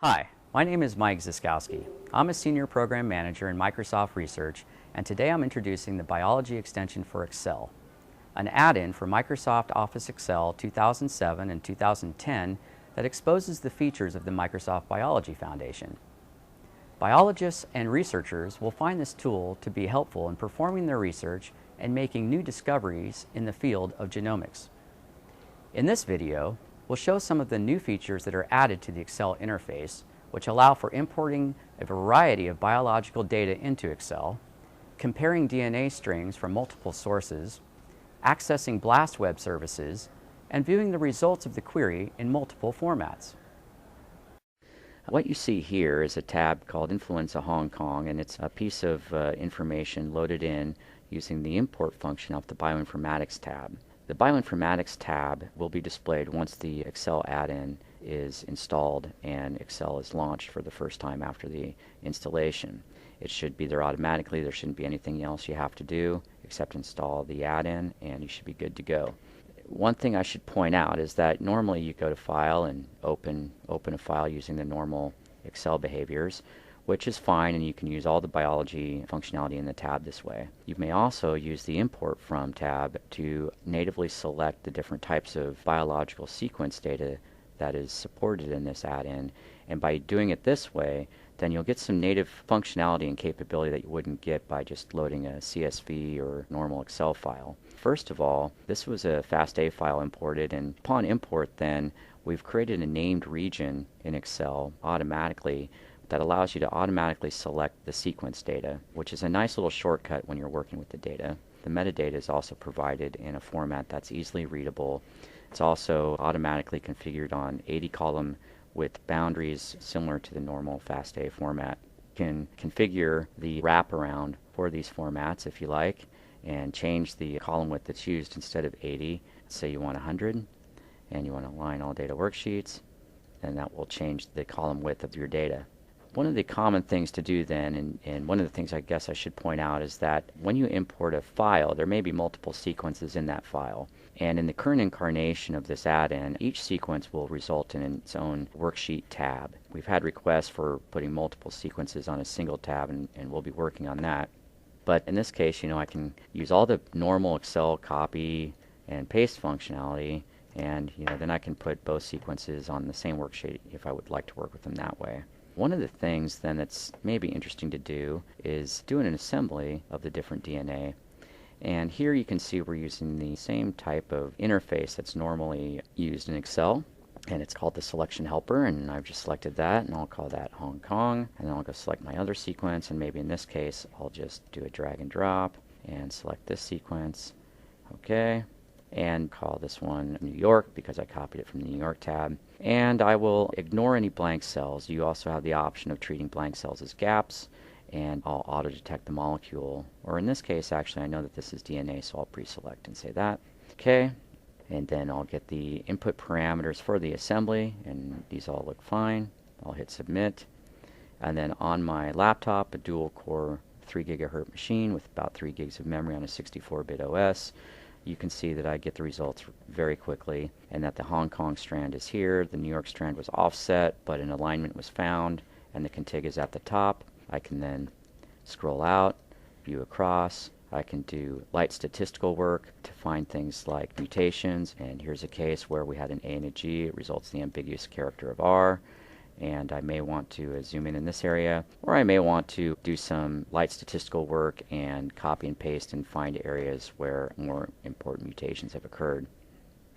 Hi, my name is Mike Zyskowski. I'm a Senior Program Manager in Microsoft Research, and today I'm introducing the Biology extension for Excel, an add-in for Microsoft Office Excel 2007 and 2010 that exposes the features of the Microsoft Biology Foundation. Biologists and researchers will find this tool to be helpful in performing their research and making new discoveries in the field of genomics. In this video, we'll show some of the new features that are added to the Excel interface, which allow for importing a variety of biological data into Excel, comparing DNA strings from multiple sources, accessing BLAST web services, and viewing the results of the query in multiple formats. What you see here is a tab called Influenza Hong Kong, and it's a piece of information loaded in using the import function off the Bioinformatics tab. The Bioinformatics tab will be displayed once the Excel add-in is installed and Excel is launched for the first time after the installation. It should be there automatically. There shouldn't be anything else you have to do except install the add-in, and you should be good to go. One thing I should point out is that normally you go to File and open a file using the normal Excel behaviors, which is fine, and you can use all the biology functionality in the tab this way. You may also use the Import From tab to natively select the different types of biological sequence data that is supported in this add-in, and by doing it this way, then you'll get some native functionality and capability that you wouldn't get by just loading a CSV or normal Excel file. First of all, this was a FASTA file imported, and upon import then, we've created a named region in Excel automatically that allows you to automatically select the sequence data, which is a nice little shortcut when you're working with the data. The metadata is also provided in a format that's easily readable. It's also automatically configured on 80 column with boundaries similar to the normal FASTA format. You can configure the wraparound for these formats if you like, and change the column width that's used. Instead of 80, say you want 100, and you want to align all data worksheets, and that will change the column width of your data. One of the common things to do then, and one of the things I guess I should point out, is that when you import a file, there may be multiple sequences in that file. And in the current incarnation of this add-in, each sequence will result in its own worksheet tab. We've had requests for putting multiple sequences on a single tab, and we'll be working on that. But in this case, I can use all the normal Excel copy and paste functionality, and then I can put both sequences on the same worksheet if I would like to work with them that way. One of the things then that's maybe interesting to do is doing an assembly of the different DNA. And here you can see we're using the same type of interface that's normally used in Excel, and it's called the selection helper, and I've just selected that, and I'll call that Hong Kong, and then I'll go select my other sequence, and maybe in this case I'll just do a drag and drop and select this sequence, okay, and call this one New York because I copied it from the New York tab. And I will ignore any blank cells. You also have the option of treating blank cells as gaps, and I'll auto-detect the molecule. Or in this case, actually, I know that this is DNA, so I'll pre-select and say that. Okay, and then I'll get the input parameters for the assembly, and these all look fine. I'll hit Submit. And then on my laptop, a dual-core 3 gigahertz machine with about 3 gigs of memory on a 64-bit OS, you can see that I get the results very quickly, and that the Hong Kong strand is here, the New York strand was offset, but an alignment was found, and the contig is at the top. I can then scroll out, view across. I can do light statistical work to find things like mutations, and here's a case where we had an A and a G. It results in the ambiguous character of R. And I may want to zoom in this area, or I may want to do some light statistical work and copy and paste and find areas where more important mutations have occurred.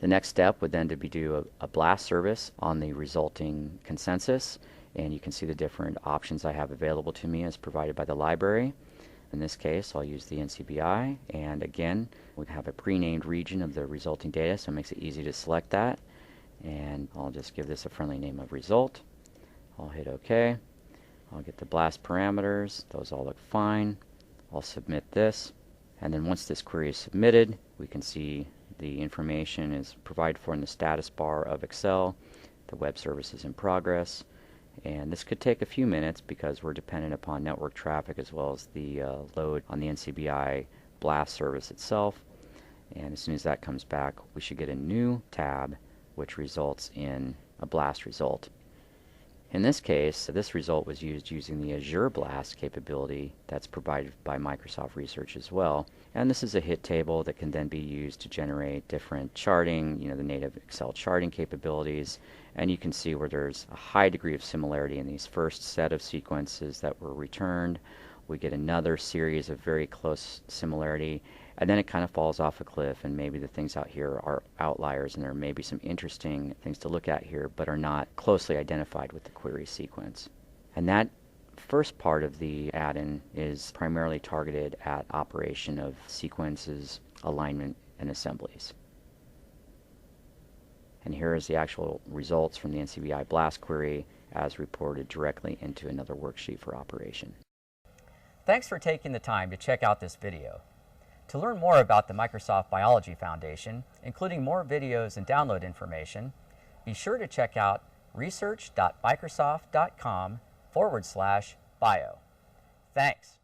The next step would then to be do a BLAST service on the resulting consensus, and you can see the different options I have available to me as provided by the library. In this case, I'll use the NCBI, and again, we have a pre-named region of the resulting data, so it makes it easy to select that. And I'll just give this a friendly name of result. I'll hit OK. I'll get the BLAST parameters. Those all look fine. I'll submit this. And then once this query is submitted, we can see the information is provided for in the status bar of Excel. The web service is in progress. And this could take a few minutes because we're dependent upon network traffic as well as the load on the NCBI BLAST service itself. And as soon as that comes back, we should get a new tab which results in a BLAST result. In this case, this result was used using the Azure Blast capability that's provided by Microsoft Research as well. And this is a hit table that can then be used to generate different charting, the native Excel charting capabilities. And you can see where there's a high degree of similarity in these first set of sequences that were returned. We get another series of very close similarity, and then it kind of falls off a cliff, and maybe the things out here are outliers, and there may be some interesting things to look at here, but are not closely identified with the query sequence. And that first part of the add-in is primarily targeted at operation of sequences, alignment, and assemblies. And here is the actual results from the NCBI BLAST query as reported directly into another worksheet for operation. Thanks for taking the time to check out this video. To learn more about the Microsoft Biology Foundation, including more videos and download information, be sure to check out research.microsoft.com/bio. Thanks.